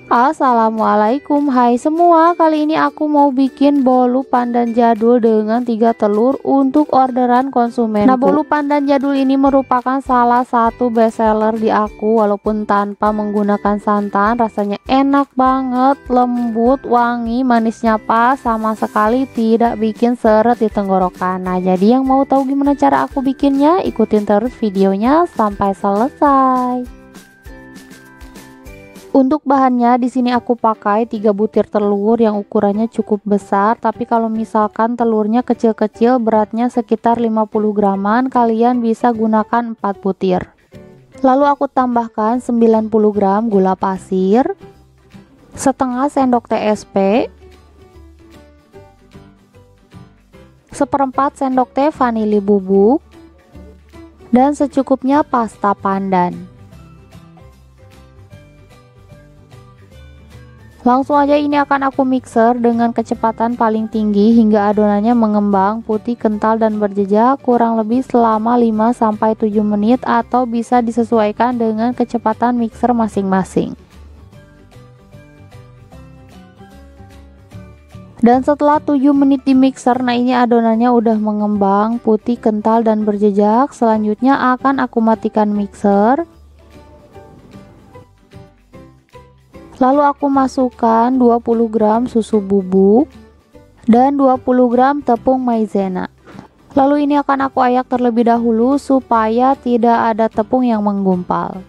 Assalamualaikum, hai semua. Kali ini aku mau bikin bolu pandan jadul dengan 3 telur untuk orderan konsumen. Nah, bolu pandan jadul ini merupakan salah satu bestseller di aku. Walaupun tanpa menggunakan santan, rasanya enak banget, lembut, wangi, manisnya pas, sama sekali tidak bikin seret di tenggorokan. Nah, jadi yang mau tahu gimana cara aku bikinnya, ikutin terus videonya sampai selesai. Untuk bahannya di sini aku pakai 3 butir telur yang ukurannya cukup besar, tapi kalau misalkan telurnya kecil-kecil beratnya sekitar 50 graman, kalian bisa gunakan 4 butir. Lalu aku tambahkan 90 gram gula pasir, setengah sendok TSP, seperempat sendok teh vanili bubuk, dan secukupnya pasta pandan. Langsung aja ini akan aku mixer dengan kecepatan paling tinggi hingga adonannya mengembang, putih, kental, dan berjejak kurang lebih selama 5-7 menit atau bisa disesuaikan dengan kecepatan mixer masing-masing. Dan setelah 7 menit di mixer, nah ini adonannya udah mengembang, putih, kental, dan berjejak. Selanjutnya akan aku matikan mixer. Lalu aku masukkan 20 gram susu bubuk dan 20 gram tepung maizena. Lalu ini akan aku ayak terlebih dahulu supaya tidak ada tepung yang menggumpal.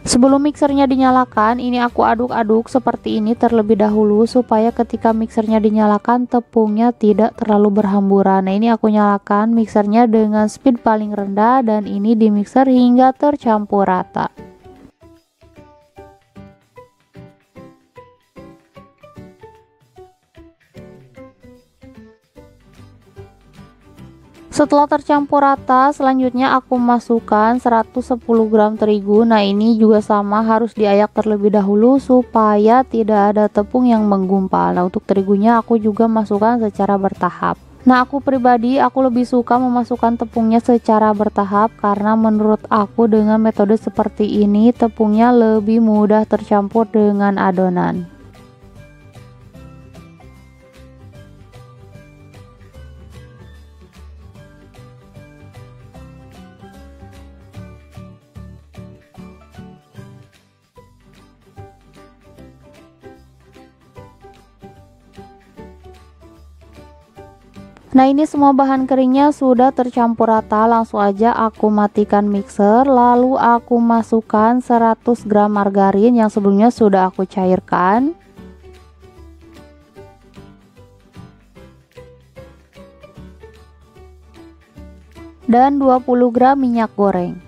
Sebelum mixernya dinyalakan, ini aku aduk-aduk seperti ini terlebih dahulu supaya ketika mixernya dinyalakan tepungnya tidak terlalu berhamburan. Nah, ini aku nyalakan mixernya dengan speed paling rendah dan ini di mixer hingga tercampur rata. Setelah tercampur rata, selanjutnya aku masukkan 110 gram terigu. Nah, ini juga sama, harus diayak terlebih dahulu supaya tidak ada tepung yang menggumpal. Nah, untuk terigunya aku juga masukkan secara bertahap. Nah, aku pribadi lebih suka memasukkan tepungnya secara bertahap karena menurut aku dengan metode seperti ini tepungnya lebih mudah tercampur dengan adonan. Nah, ini semua bahan keringnya sudah tercampur rata. Langsung aja aku matikan mixer, lalu aku masukkan 100 gram margarin yang sebelumnya sudah aku cairkan, dan 20 gram minyak goreng.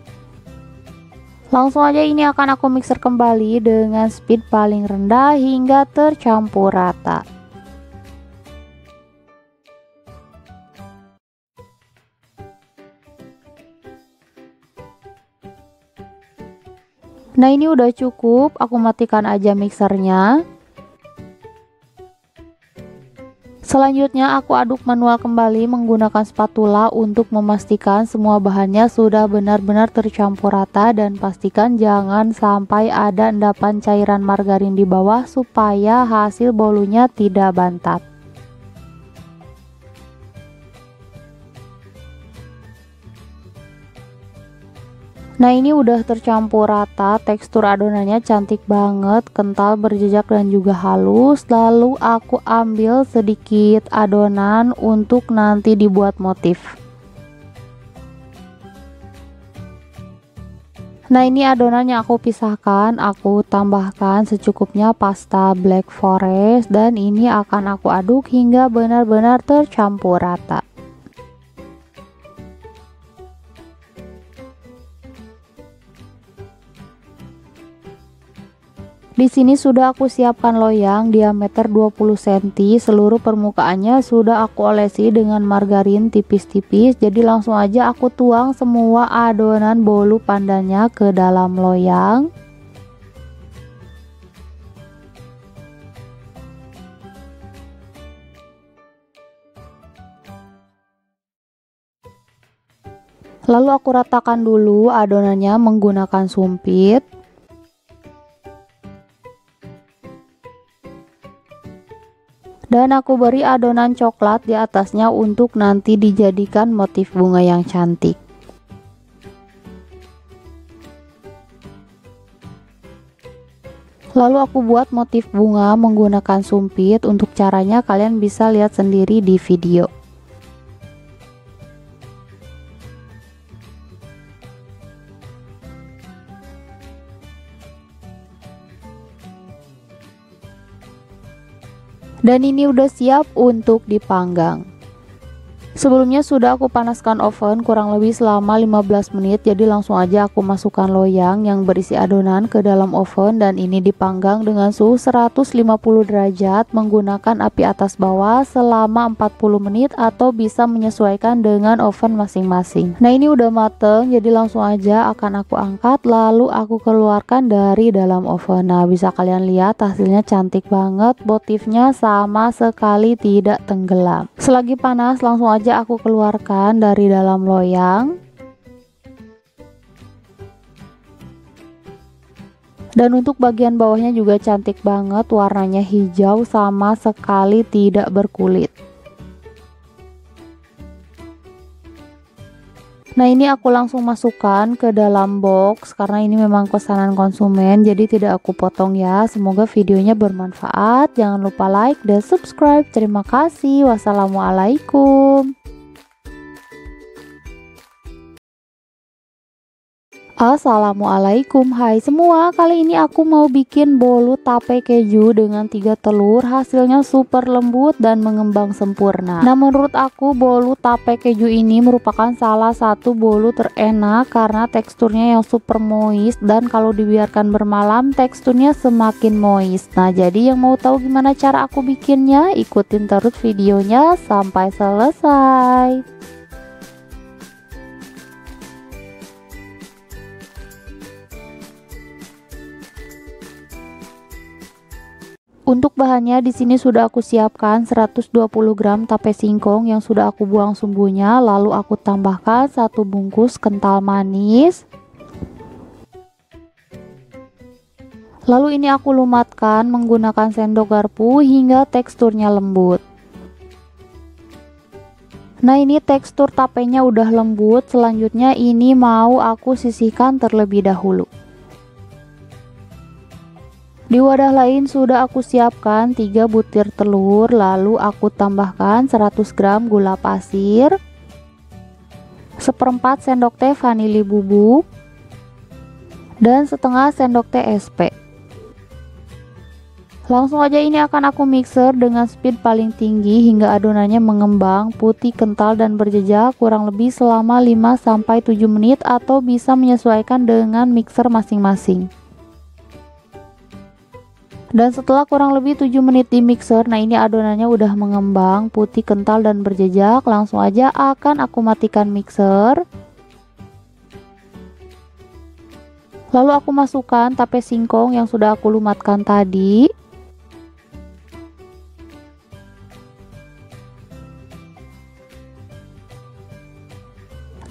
Langsung aja ini akan aku mixer kembali dengan speed paling rendah hingga tercampur rata. Nah, ini udah cukup, aku matikan aja mixernya. Selanjutnya aku aduk manual kembali menggunakan spatula untuk memastikan semua bahannya sudah benar-benar tercampur rata, dan pastikan jangan sampai ada endapan cairan margarin di bawah supaya hasil bolunya tidak bantat. Nah, ini udah tercampur rata, tekstur adonannya cantik banget, kental, berjejak, dan juga halus. Lalu aku ambil sedikit adonan untuk nanti dibuat motif. Nah, ini adonan yang aku pisahkan, aku tambahkan secukupnya pasta black forest, dan ini akan aku aduk hingga benar-benar tercampur rata. Di sini sudah aku siapkan loyang diameter 20 cm, seluruh permukaannya sudah aku olesi dengan margarin tipis-tipis. Jadi langsung aja aku tuang semua adonan bolu pandannya ke dalam loyang. Lalu aku ratakan dulu adonannya menggunakan sumpit. Dan aku beri adonan coklat di atasnya untuk nanti dijadikan motif bunga yang cantik. Lalu aku buat motif bunga menggunakan sumpit. Untuk caranya kalian bisa lihat sendiri di video. Dan ini udah siap untuk dipanggang. Sebelumnya sudah aku panaskan oven kurang lebih selama 15 menit. Jadi langsung aja aku masukkan loyang yang berisi adonan ke dalam oven. Dan ini dipanggang dengan suhu 150 derajat menggunakan api atas bawah selama 40 menit. Atau bisa menyesuaikan dengan oven masing-masing. Nah ini udah mateng, jadi langsung aja akan aku angkat. Lalu aku keluarkan dari dalam oven. Nah bisa kalian lihat hasilnya cantik banget. Motifnya sama sekali tidak tenggelam. Selagi panas langsung aja aku keluarkan dari dalam loyang. Dan untuk bagian bawahnya juga cantik banget, warnanya hijau sama sekali tidak berkulit. Nah ini aku langsung masukkan ke dalam box karena ini memang pesanan konsumen, jadi tidak aku potong ya. Semoga videonya bermanfaat. Jangan lupa like dan subscribe. Terima kasih. Wassalamualaikum. Assalamualaikum, hai semua. Kali ini aku mau bikin bolu tape keju dengan 3 telur. Hasilnya super lembut dan mengembang sempurna. Nah menurut aku bolu tape keju ini merupakan salah satu bolu terenak karena teksturnya yang super moist. Dan kalau dibiarkan bermalam teksturnya semakin moist. Nah jadi yang mau tahu gimana cara aku bikinnya, ikutin terus videonya sampai selesai. Untuk bahannya di sini sudah aku siapkan 120 gram tape singkong yang sudah aku buang sumbunya, lalu aku tambahkan 1 bungkus kental manis. Lalu ini aku lumatkan menggunakan sendok garpu hingga teksturnya lembut. Nah ini tekstur tapenya udah lembut, selanjutnya ini mau aku sisihkan terlebih dahulu. Di wadah lain sudah aku siapkan 3 butir telur, lalu aku tambahkan 100 gram gula pasir, 1/4 sendok teh vanili bubuk, dan setengah sendok teh SP. Langsung aja ini akan aku mixer dengan speed paling tinggi hingga adonannya mengembang, putih, kental, dan berjejak kurang lebih selama 5-7 menit atau bisa menyesuaikan dengan mixer masing-masing. Dan setelah kurang lebih 7 menit di mixer, nah ini adonannya udah mengembang, putih, kental, dan berjejak. Langsung aja akan aku matikan mixer. Lalu aku masukkan tape singkong yang sudah aku lumatkan tadi.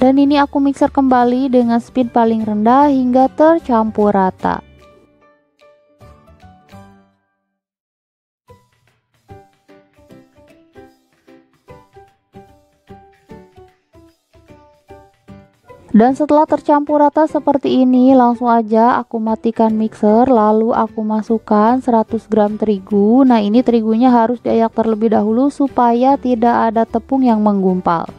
Dan ini aku mixer kembali dengan speed paling rendah hingga tercampur rata. Dan setelah tercampur rata seperti ini, langsung aja aku matikan mixer. Lalu aku masukkan 100 gram terigu. Nah ini terigunya harus diayak terlebih dahulu supaya tidak ada tepung yang menggumpal.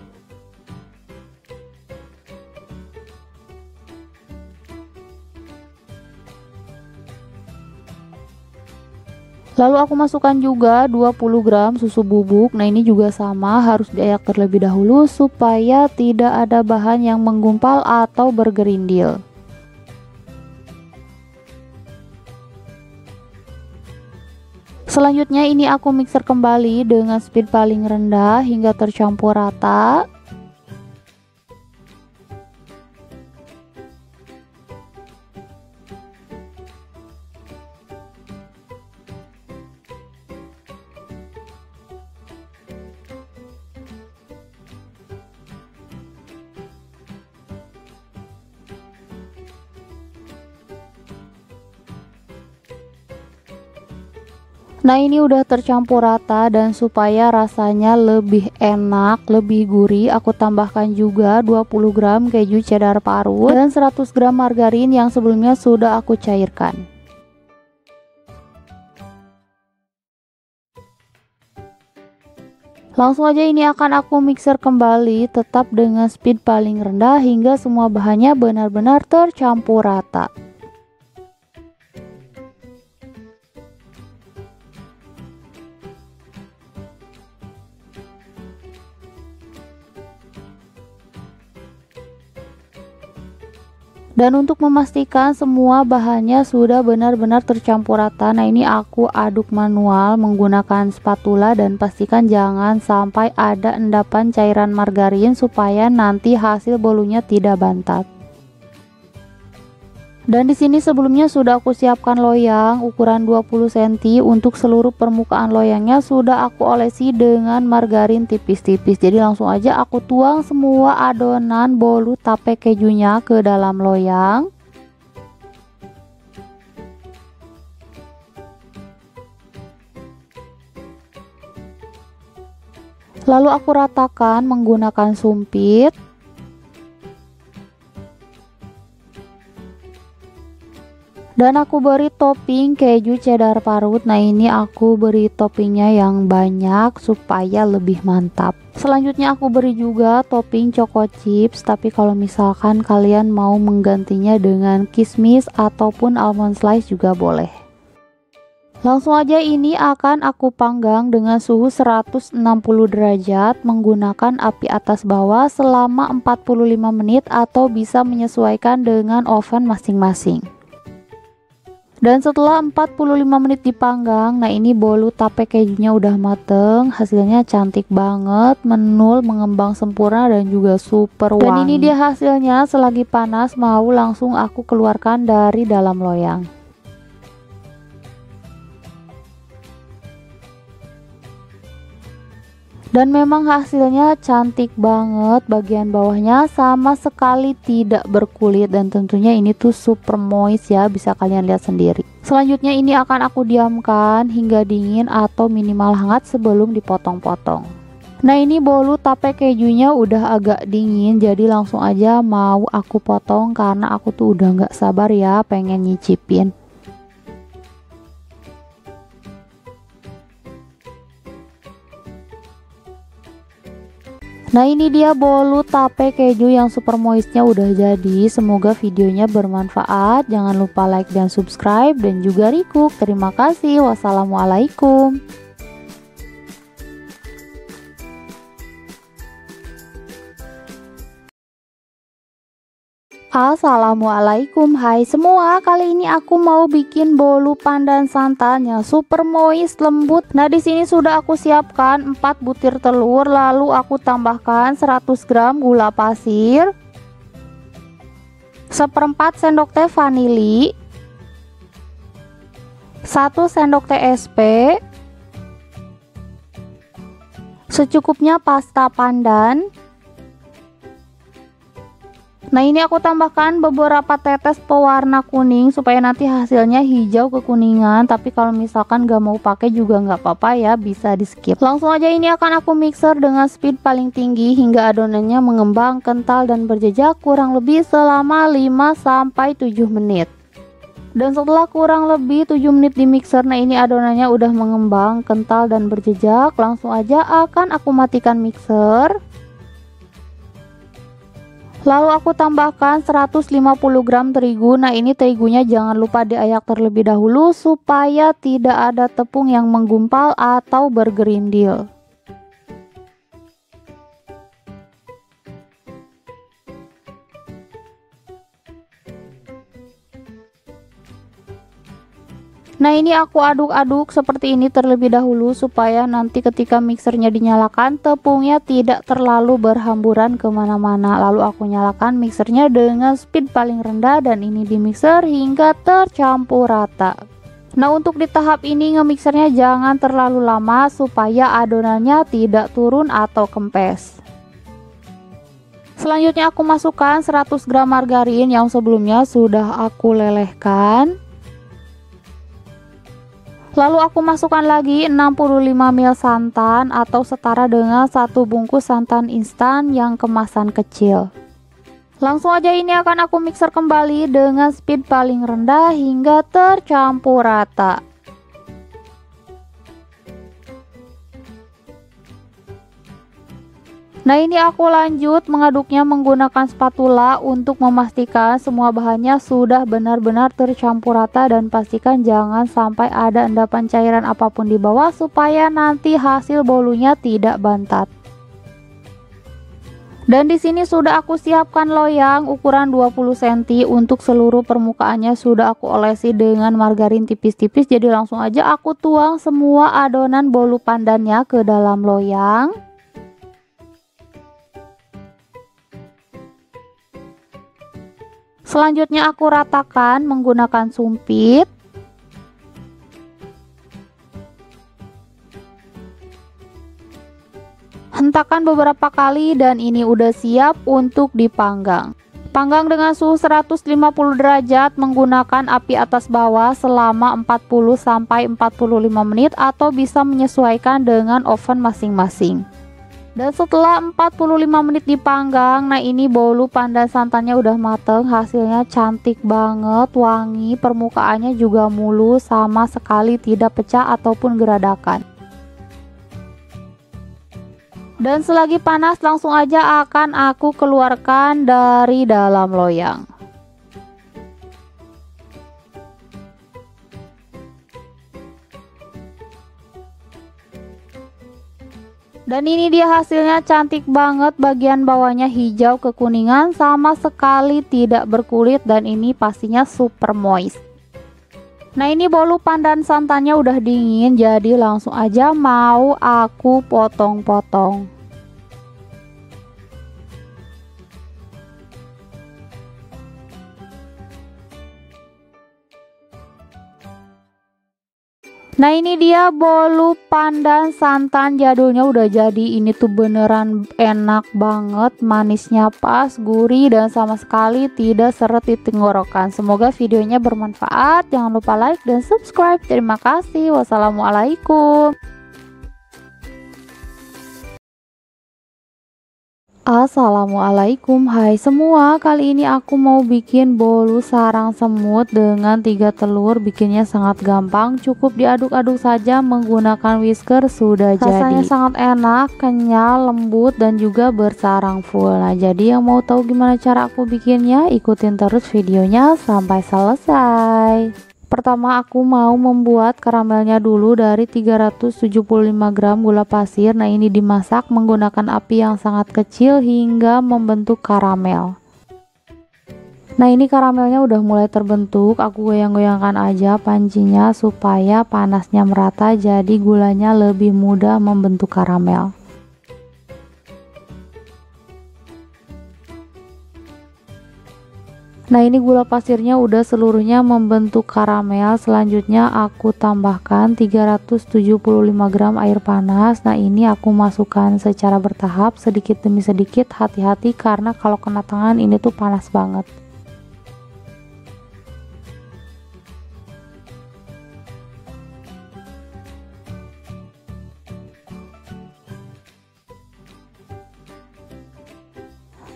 Lalu aku masukkan juga 20 gram susu bubuk. Nah ini juga sama, harus diayak terlebih dahulu supaya tidak ada bahan yang menggumpal atau bergerindil. Selanjutnya ini aku mixer kembali dengan speed paling rendah hingga tercampur rata. Nah ini udah tercampur rata, dan supaya rasanya lebih enak, lebih gurih, aku tambahkan juga 20 gram keju cheddar parut dan 100 gram margarin yang sebelumnya sudah aku cairkan. Langsung aja ini akan aku mixer kembali, tetap dengan speed paling rendah hingga semua bahannya benar-benar tercampur rata. Dan untuk memastikan semua bahannya sudah benar-benar tercampur rata, nah ini aku aduk manual menggunakan spatula, dan pastikan jangan sampai ada endapan cairan margarin supaya nanti hasil bolunya tidak bantat. Dan di sini sebelumnya sudah aku siapkan loyang ukuran 20 cm. Untuk seluruh permukaan loyangnya sudah aku olesi dengan margarin tipis-tipis. Jadi langsung aja aku tuang semua adonan bolu tape kejunya ke dalam loyang. Lalu aku ratakan menggunakan sumpit. Dan aku beri topping keju cheddar parut. Nah ini aku beri toppingnya yang banyak supaya lebih mantap. Selanjutnya aku beri juga topping choco chips, tapi kalau misalkan kalian mau menggantinya dengan kismis ataupun almond slice juga boleh. Langsung aja ini akan aku panggang dengan suhu 160 derajat menggunakan api atas bawah selama 45 menit, atau bisa menyesuaikan dengan oven masing-masing. Dan setelah 45 menit dipanggang, nah ini bolu tape kejunya udah mateng. Hasilnya cantik banget, menul, mengembang sempurna, dan juga super wangi. Dan ini dia hasilnya. Selagi panas mau langsung aku keluarkan dari dalam loyang. Dan memang hasilnya cantik banget, bagian bawahnya sama sekali tidak berkulit, dan tentunya ini tuh super moist ya, bisa kalian lihat sendiri. Selanjutnya ini akan aku diamkan hingga dingin atau minimal hangat sebelum dipotong-potong. Nah ini bolu tape kejunya udah agak dingin, jadi langsung aja mau aku potong karena aku tuh udah nggak sabar ya pengen nyicipin. Nah ini dia bolu tape keju yang super moistnya udah jadi. Semoga videonya bermanfaat. Jangan lupa like dan subscribe, dan juga recook. Terima kasih. Wassalamualaikum. Assalamualaikum, hai semua. Kali ini aku mau bikin bolu pandan santannya super moist, lembut. Nah di sini sudah aku siapkan 4 butir telur, lalu aku tambahkan 100 gram gula pasir, 1/4 sendok teh vanili, 1 sendok teh SP, secukupnya pasta pandan. Nah ini aku tambahkan beberapa tetes pewarna kuning supaya nanti hasilnya hijau kekuningan, tapi kalau misalkan gak mau pakai juga nggak apa-apa ya, bisa di skip. Langsung aja ini akan aku mixer dengan speed paling tinggi hingga adonannya mengembang, kental, dan berjejak kurang lebih selama 5-7 menit. Dan setelah kurang lebih 7 menit di mixer, nah ini adonannya udah mengembang, kental, dan berjejak. Langsung aja akan aku matikan mixer. Lalu aku tambahkan 150 gram terigu. Nah ini terigunya jangan lupa diayak terlebih dahulu supaya tidak ada tepung yang menggumpal atau bergerindil. Nah ini aku aduk-aduk seperti ini terlebih dahulu supaya nanti ketika mixernya dinyalakan tepungnya tidak terlalu berhamburan kemana-mana. Lalu aku nyalakan mixernya dengan speed paling rendah, dan ini di mixer hingga tercampur rata. Nah untuk di tahap ini ngemixernya jangan terlalu lama supaya adonannya tidak turun atau kempes. Selanjutnya aku masukkan 100 gram margarin yang sebelumnya sudah aku lelehkan. Lalu aku masukkan lagi 65 ml santan atau setara dengan 1 bungkus santan instan yang kemasan kecil. Langsung aja ini akan aku mixer kembali dengan speed paling rendah hingga tercampur rata. Nah, ini aku lanjut mengaduknya menggunakan spatula untuk memastikan semua bahannya sudah benar-benar tercampur rata, dan pastikan jangan sampai ada endapan cairan apapun di bawah supaya nanti hasil bolunya tidak bantat. Dan di sini sudah aku siapkan loyang ukuran 20 cm untuk seluruh permukaannya sudah aku olesi dengan margarin tipis-tipis. Jadi langsung aja aku tuang semua adonan bolu pandannya ke dalam loyang. Selanjutnya aku ratakan menggunakan sumpit. Hentakan beberapa kali dan ini udah siap untuk dipanggang. Panggang dengan suhu 150 derajat menggunakan api atas bawah selama 40-45 menit atau bisa menyesuaikan dengan oven masing-masing. Dan setelah 45 menit dipanggang, nah ini bolu pandan santannya udah mateng, hasilnya cantik banget, wangi, permukaannya juga mulus, sama sekali tidak pecah ataupun geradakan. Dan selagi panas langsung aja akan aku keluarkan dari dalam loyang. Dan ini dia hasilnya, cantik banget, bagian bawahnya hijau kekuningan, sama sekali tidak berkulit, dan ini pastinya super moist. Nah, ini bolu pandan santannya udah dingin, jadi langsung aja mau aku potong-potong. Nah, ini dia bolu pandan santan jadulnya udah jadi. Ini tuh beneran enak banget, manisnya pas, gurih, dan sama sekali tidak seret di tenggorokan. Semoga videonya bermanfaat. Jangan lupa like dan subscribe. Terima kasih. Wassalamualaikum. Assalamualaikum, hai semua. Kali ini aku mau bikin bolu sarang semut dengan 3 telur. Bikinnya sangat gampang, cukup diaduk-aduk saja menggunakan whisker sudah jadi. Rasanya sangat enak, kenyal, lembut, dan juga bersarang full. Nah, jadi yang mau tahu gimana cara aku bikinnya, ikutin terus videonya sampai selesai. Pertama aku mau membuat karamelnya dulu dari 375 gram gula pasir. Nah, ini dimasak menggunakan api yang sangat kecil hingga membentuk karamel. Nah, ini karamelnya udah mulai terbentuk. Aku goyang-goyangkan aja pancinya supaya panasnya merata, jadi gulanya lebih mudah membentuk karamel. Nah, ini gula pasirnya udah seluruhnya membentuk karamel. Selanjutnya aku tambahkan 375 gram air panas. Nah, ini aku masukkan secara bertahap sedikit demi sedikit. Hati-hati karena kalau kena tangan ini tuh panas banget.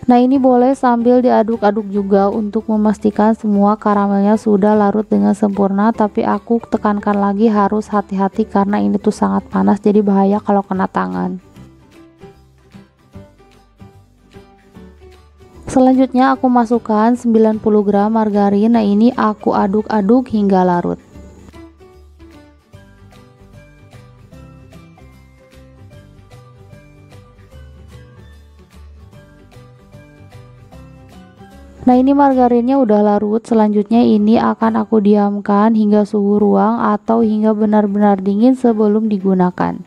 Nah, ini boleh sambil diaduk-aduk juga untuk memastikan semua karamelnya sudah larut dengan sempurna. Tapi aku tekankan lagi harus hati-hati karena ini tuh sangat panas, jadi bahaya kalau kena tangan. Selanjutnya aku masukkan 90 gram margarin. Nah, ini aku aduk-aduk hingga larut. Nah, ini margarinnya udah larut. Selanjutnya ini akan aku diamkan hingga suhu ruang atau hingga benar-benar dingin sebelum digunakan.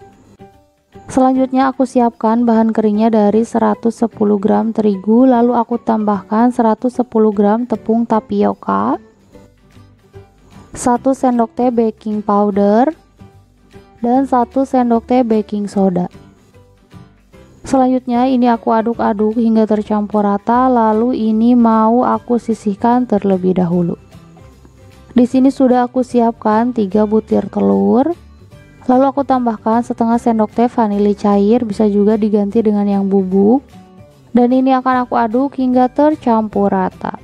Selanjutnya aku siapkan bahan keringnya dari 110 gram terigu, lalu aku tambahkan 110 gram tepung tapioka, 1 sendok teh baking powder, dan 1 sendok teh baking soda. Selanjutnya ini aku aduk-aduk hingga tercampur rata, lalu ini mau aku sisihkan terlebih dahulu. Di sini sudah aku siapkan 3 butir telur. Lalu aku tambahkan setengah sendok teh vanili cair, bisa juga diganti dengan yang bubuk. Dan ini akan aku aduk hingga tercampur rata.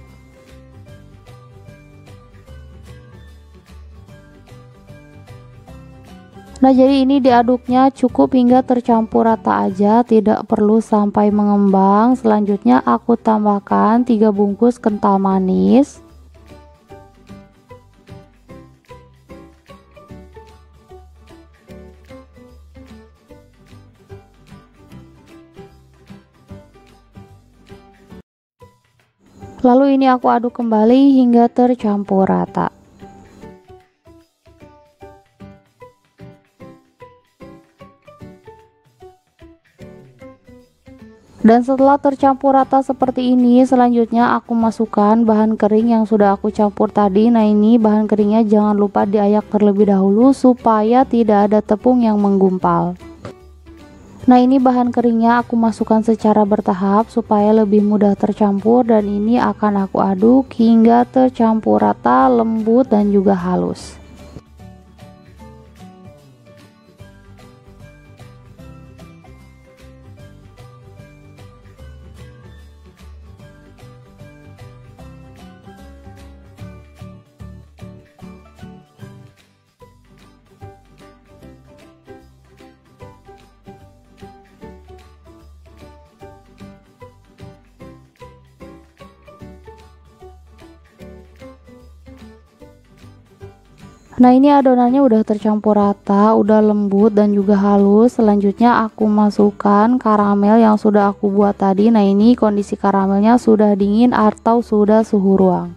Nah, jadi ini diaduknya cukup hingga tercampur rata aja, tidak perlu sampai mengembang. Selanjutnya aku tambahkan 3 bungkus kental manis. Lalu ini aku aduk kembali hingga tercampur rata. Dan setelah tercampur rata seperti ini, selanjutnya aku masukkan bahan kering yang sudah aku campur tadi. Nah, ini bahan keringnya jangan lupa diayak terlebih dahulu supaya tidak ada tepung yang menggumpal. Nah, ini bahan keringnya aku masukkan secara bertahap supaya lebih mudah tercampur, dan ini akan aku aduk hingga tercampur rata, lembut dan juga halus. Nah, ini adonannya udah tercampur rata, udah lembut dan juga halus. Selanjutnya aku masukkan karamel yang sudah aku buat tadi. Nah, ini kondisi karamelnya sudah dingin atau sudah suhu ruang.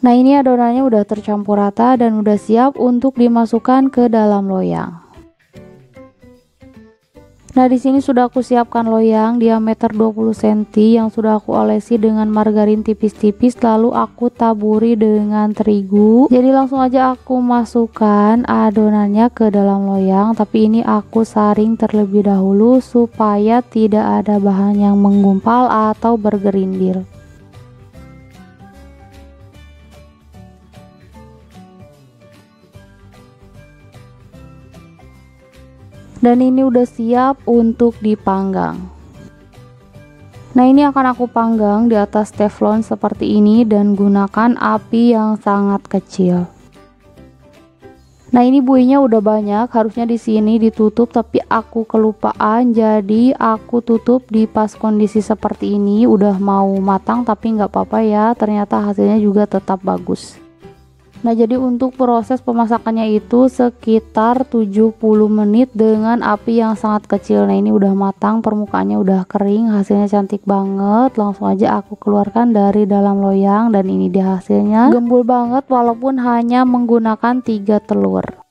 Nah, ini adonannya udah tercampur rata dan udah siap untuk dimasukkan ke dalam loyang. Nah, di sini sudah aku siapkan loyang diameter 20 cm yang sudah aku olesi dengan margarin tipis-tipis, lalu aku taburi dengan terigu. Jadi langsung aja aku masukkan adonannya ke dalam loyang, tapi ini aku saring terlebih dahulu supaya tidak ada bahan yang menggumpal atau bergerindil. Dan ini udah siap untuk dipanggang. Nah, ini akan aku panggang di atas teflon seperti ini dan gunakan api yang sangat kecil. Nah, ini buihnya udah banyak, harusnya di sini ditutup tapi aku kelupaan, jadi aku tutup di pas kondisi seperti ini. Udah mau matang tapi nggak apa-apa ya, ternyata hasilnya juga tetap bagus. Nah, jadi untuk proses pemasakannya itu sekitar 70 menit dengan api yang sangat kecil. Nah, ini udah matang, permukaannya udah kering, hasilnya cantik banget. Langsung aja aku keluarkan dari dalam loyang, dan ini dia hasilnya. Gembul banget walaupun hanya menggunakan 3 telur.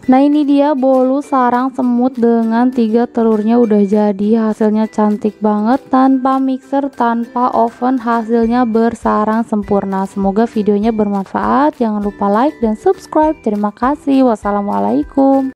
Nah, ini dia bolu sarang semut dengan 3 telurnya udah jadi. Hasilnya cantik banget, tanpa mixer, tanpa oven, hasilnya bersarang sempurna. Semoga videonya bermanfaat. Jangan lupa like dan subscribe. Terima kasih. Wassalamualaikum.